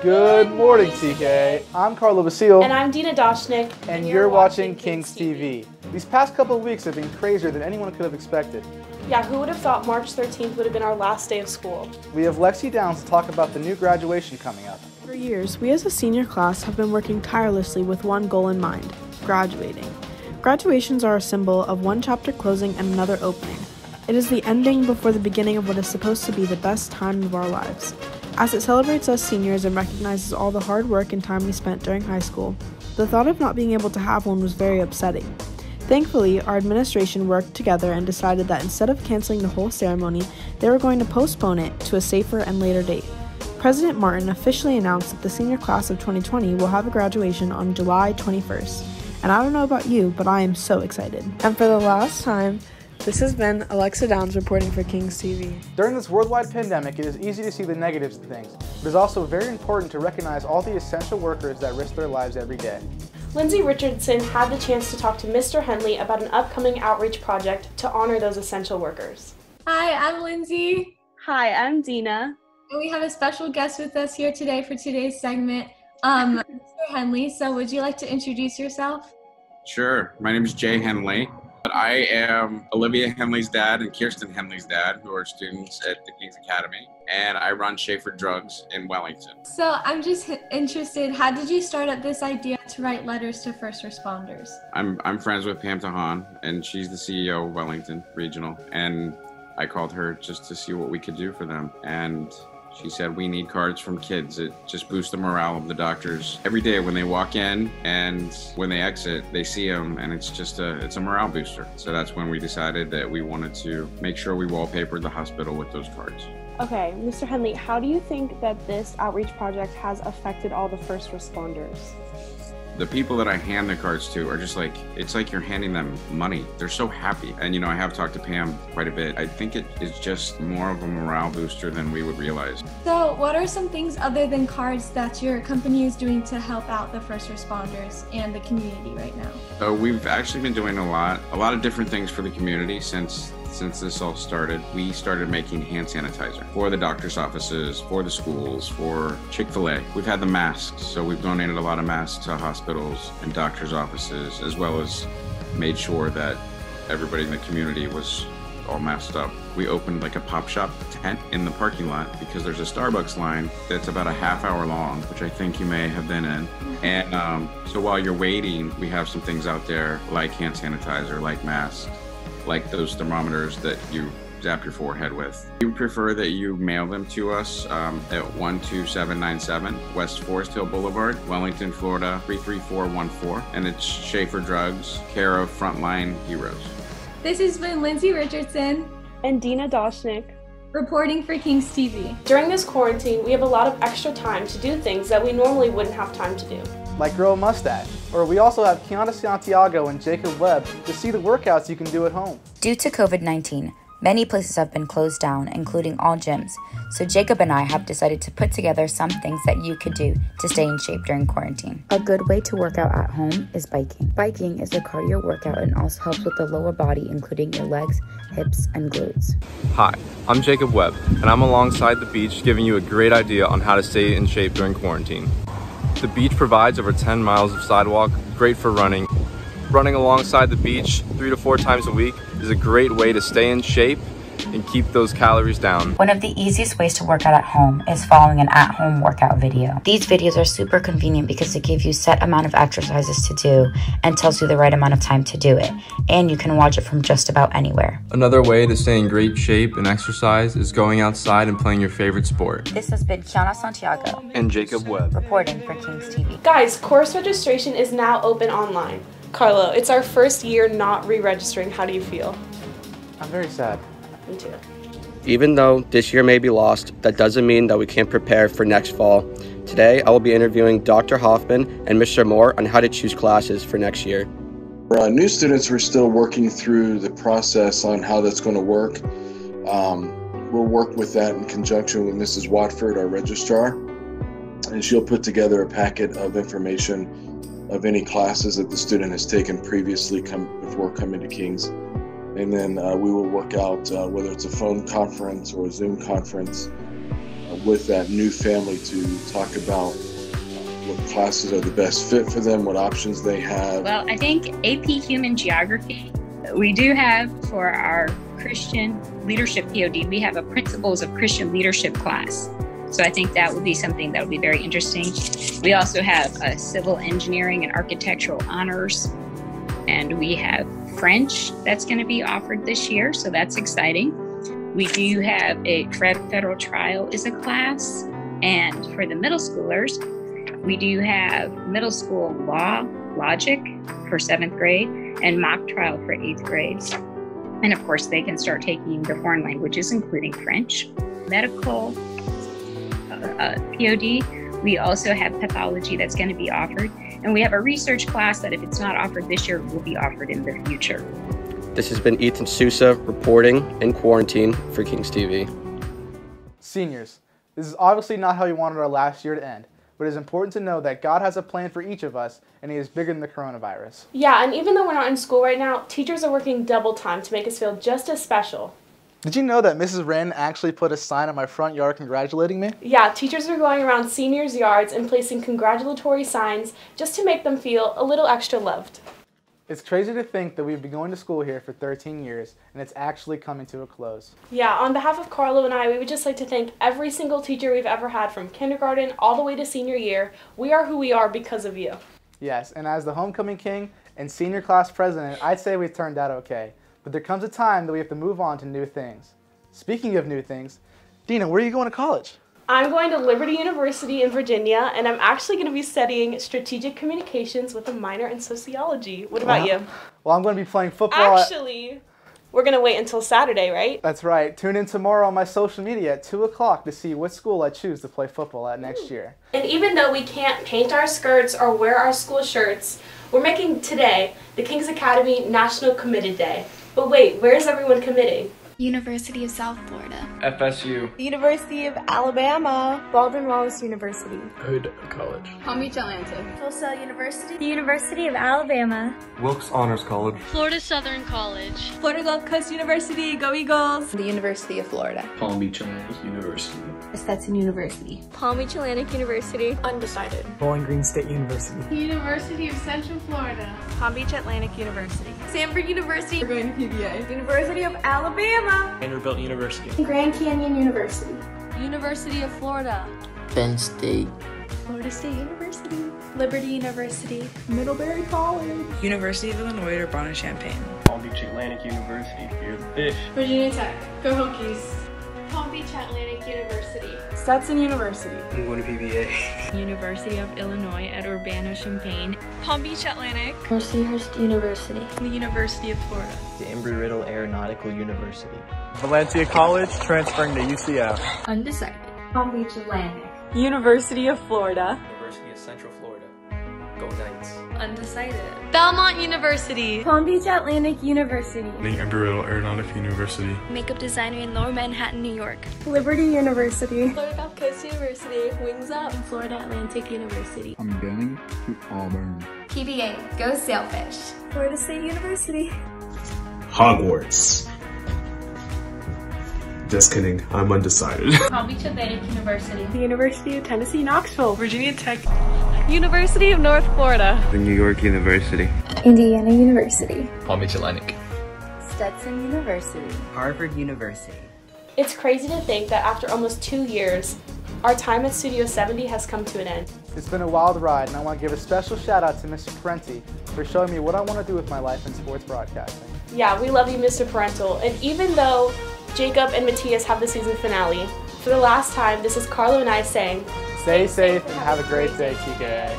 Good morning, TKA. I'm Carlo Basile. And I'm Dina Doshnik. And you're watching Kings TV. These past couple of weeks have been crazier than anyone could have expected. Yeah, who would have thought March 13th would have been our last day of school? We have Lexi Downs to talk about the new graduation coming up. For years, we as a senior class have been working tirelessly with one goal in mind: graduating. Graduations are a symbol of one chapter closing and another opening. It is the ending before the beginning of what is supposed to be the best time of our lives. As it celebrates us seniors and recognizes all the hard work and time we spent during high school, the thought of not being able to have one was very upsetting. Thankfully, our administration worked together and decided that instead of canceling the whole ceremony, they were going to postpone it to a safer and later date. President Martin officially announced that the senior class of 2020 will have a graduation on July 21st. And I don't know about you, but I am so excited. And for the last time, this has been Alexa Downs reporting for Kings TV. During this worldwide pandemic, it is easy to see the negatives of things, but it is also very important to recognize all the essential workers that risk their lives every day. Lindsay Richardson had the chance to talk to Mr. Henley about an upcoming outreach project to honor those essential workers. Hi, I'm Lindsay. Hi, I'm Dina. And we have a special guest with us here today for today's segment, Mr. Henley. So would you like to introduce yourself? Sure. My name is Jay Henley. I am Olivia Henley's dad and Kirsten Henley's dad, who are students at the Kings Academy, and I run Schaefer Drugs in Wellington. So I'm just interested, how did you start up this idea to write letters to first responders? I'm friends with Pam Tahan, and she's the CEO of Wellington Regional, and I called her just to see what we could do for them. And she said, we need cards from kids. It just boosts the morale of the doctors. Every day when they walk in and when they exit, they see them, and it's a morale booster. So that's when we decided that we wanted to make sure we wallpapered the hospital with those cards. Okay, Mr. Henley, how do you think that this outreach project has affected all the first responders? The people that I hand the cards to are just like, it's like you're handing them money. They're so happy. And I have talked to Pam quite a bit. I think it is just more of a morale booster than we would realize. So what are some things other than cards that your company is doing to help out the first responders and the community right now? So we've actually been doing a lot of different things for the community since this all started. We started making hand sanitizer for the doctor's offices, for the schools, for Chick-fil-A. We've had the masks, so we've donated a lot of masks to hospitals and doctor's offices, as well as made sure that everybody in the community was all masked up. We opened like a pop shop tent in the parking lot because there's a Starbucks line that's about a half hour long, which I think you may have been in. And so while you're waiting, we have some things out there like hand sanitizer, like masks, like those thermometers that you zap your forehead with. We would prefer that you mail them to us at 12797 West Forest Hill Boulevard, Wellington, Florida 33414, and it's Schaefer Drugs, care of Frontline Heroes. This has been Lindsay Richardson And Dina Doshnik. reporting for Kings TV. During this quarantine, we have a lot of extra time to do things that we normally wouldn't have time to do. Like grow a mustache. Or we also have Kiana Santiago and Jacob Webb to see the workouts you can do at home. Due to COVID-19, many places have been closed down, including all gyms. So Jacob and I have decided to put together some things that you could do to stay in shape during quarantine. A good way to work out at home is biking. Biking is a cardio workout and also helps with the lower body, including your legs, hips, and glutes. Hi, I'm Jacob Webb, and I'm alongside the beach giving you a great idea on how to stay in shape during quarantine. The beach provides over 10 miles of sidewalk, great for running. Running alongside the beach 3 to 4 times a week is a great way to stay in shape and keep those calories down. One of the easiest ways to work out at home is following an at-home workout video. These videos are super convenient because they give you set amount of exercises to do and tells you the right amount of time to do it, and you can watch it from just about anywhere. Another way to stay in great shape and exercise is going outside and playing your favorite sport. This has been Kiana Santiago And Jacob Webb. reporting for Kings TV. Guys, course registration is now open online. Carlo, it's our first year not re-registering. How do you feel? I'm very sad. Me too. Even though this year may be lost, that doesn't mean that we can't prepare for next fall. Today, I will be interviewing Dr. Hoffman and Mr. Moore on how to choose classes for next year. For new students, we're still working through the process on how that's going to work. We'll work with that in conjunction with Mrs. Watford, our registrar, and she'll put together a packet of information of any classes that the student has taken previously before coming to Kings. And then we will work out whether it's a phone conference or a Zoom conference with that new family to talk about what classes are the best fit for them, what options they have. Well, I think AP Human Geography, we do have for our Christian Leadership POD, we have a Principles of Christian Leadership class. So I think that would be something that would be very interesting. We also have a Civil Engineering and Architectural Honors, and we have French that's going to be offered this year, so that's exciting. We do have a Federal Trial is a class, and for the middle schoolers, we do have middle school law, logic for 7th grade, and mock trial for 8th grade. And of course, they can start taking the foreign languages, including French. Medical POD, we also have pathology that's going to be offered. And we have a research class that if it's not offered this year, will be offered in the future. This has been Ethan Sousa reporting in quarantine for Kings TV. Seniors, this is obviously not how we wanted our last year to end, but it is important to know that God has a plan for each of us, and He is bigger than the coronavirus. Yeah, and even though we're not in school right now, teachers are working double time to make us feel just as special. Did you know that Mrs. Wren actually put a sign on my front yard congratulating me? Yeah, teachers are going around seniors' yards and placing congratulatory signs just to make them feel a little extra loved. It's crazy to think that we've been going to school here for 13 years, and it's actually coming to a close. Yeah, on behalf of Carlo and I, we would just like to thank every single teacher we've ever had from kindergarten all the way to senior year. We are who we are because of you. Yes, and as the homecoming king and senior class president, I'd say we turned out okay. But there comes a time that we have to move on to new things. Speaking of new things, Dina, where are you going to college? I'm going to Liberty University in Virginia, and I'm actually going to be studying strategic communications with a minor in sociology. What about you? Well, I'm going to be playing football. Actually, we're going to wait until Saturday, right? That's right. Tune in tomorrow on my social media at 2 o'clock to see what school I choose to play football at next year. And even though we can't paint our skirts or wear our school shirts, we're making today the King's Academy National Committed Day. But wait, where's everyone committing? University of South Florida. FSU. The University of Alabama. Baldwin Wallace University. Hood College. Palm Beach Atlantic. Tulsa University. The University of Alabama. Wilkes Honors College. Florida Southern College. Florida Gulf Coast University. Go Eagles. The University of Florida. Palm Beach Atlantic University. Stetson University. Palm Beach Atlantic University. Undecided. Bowling Green State University. University of Central Florida. Palm Beach Atlantic University. Sanford University. We're going to PBA. University of Alabama. Vanderbilt University. Grand Canyon University. University of Florida. Penn State. Florida State University. Liberty University. Middlebury College. University of Illinois Urbana-Champaign. Palm Beach Atlantic University. Fear the fish. Virginia Tech. Go Hokies. Palm Beach Atlantic University. Stetson University. I'm going to PBA. University of Illinois at Urbana-Champaign. Palm Beach Atlantic. Mercyhurst University. The University of Florida. The Embry-Riddle Aeronautical University. Valencia College, transferring to UCF. Undecided. Palm Beach Atlantic. University of Florida. University of Central Florida. Go Knights. Undecided. Belmont University. Palm Beach Atlantic University. The Embry-Riddle Aeronautical University. Makeup designer in Lower Manhattan, New York. Liberty University. Florida Gulf Coast University. Wings Up. Florida Atlantic University. I'm going to Auburn. PBA. Go Sailfish. Florida State University. Hogwarts. Just kidding, I'm undecided. Palm Beach Atlantic University. The University of Tennessee, Knoxville. Virginia Tech. University of North Florida. The New York University. Indiana University. Palm Beach Atlantic. Stetson University. Harvard University. It's crazy to think that after almost 2 years, our time at Studio 70 has come to an end. It's been a wild ride, and I want to give a special shout out to Mr. Parenti for showing me what I want to do with my life in sports broadcasting. Yeah, we love you, Mr. Parental. And even though Jacob and Matthias have the season finale, for the last time, this is Carlo and I saying, Stay safe and have a great day, TKA.